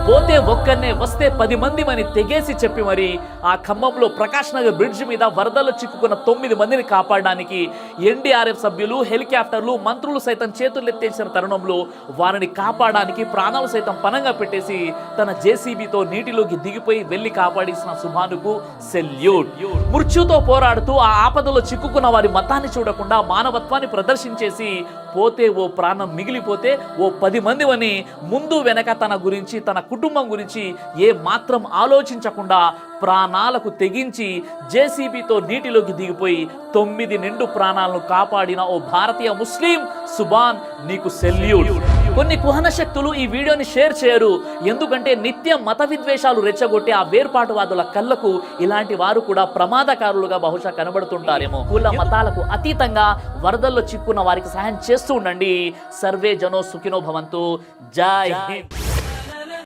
పోతే ఒక్కనే వస్తే 10 మంది అని తెగేసి చెప్పి మరి ఆ ఖమ్మంలో ప్రకాష్ నగర్ బ్రిడ్జ్ మీద వరదల్లో చిక్కుకున్న 9 మందిని కాపాడడానికి ఎన్డీఆర్ఎఫ్ సభ్యులు, హెలికాప్టర్లు, మంత్రులు సైతం చేతులెత్తేసిన తరుణంలో వారిని కాపాడడానికి ప్రాణాలు సైతం పణంగా పెట్టేసి తన జేసీబీతో నీటిలోకి దిగిపోయి వెళ్లి కాపాడేసిన సుభానుకు సెల్యూట్. మృత్యుతో పోరాడుతూ ఆ ఆపదలో చిక్కుకున్న వారి మతాన్ని చూడకుండా మానవత్వాన్ని ప్రదర్శించేసి పోతే ఓ ప్రాణం మిగిలిపోతే ఓ 10 మంది అని ముందు వెనక తన గురించి, తన కుటుంబం గురించి ఏ మాత్రం ఆలోచించకుండా ప్రాణాలకు తెగించి జేసీబీతో నీటిలోకి దిగిపోయి 9 నిండు ప్రాణాలను కాపాడిన ఓ భారతీయ ముస్లిం సుభాన్, నీకు సెల్యూట్. కొన్ని కుహన శక్తులు ఈ వీడియోని షేర్ చేయరు, ఎందుకంటే నిత్యం మత విద్వేషాలు రెచ్చగొట్టే ఆ వేర్పాటువాదుల కళ్ళకు ఇలాంటి వారు కూడా ప్రమాదకారులుగా బహుశా కనబడుతుంటారేమో. కుల మతాలకు అతీతంగా వరదల్లో చిక్కున్న వారికి సహాయం చేస్తూ ఉండండి. సర్వే జనో సుఖినో భవంతు. జై హింద్.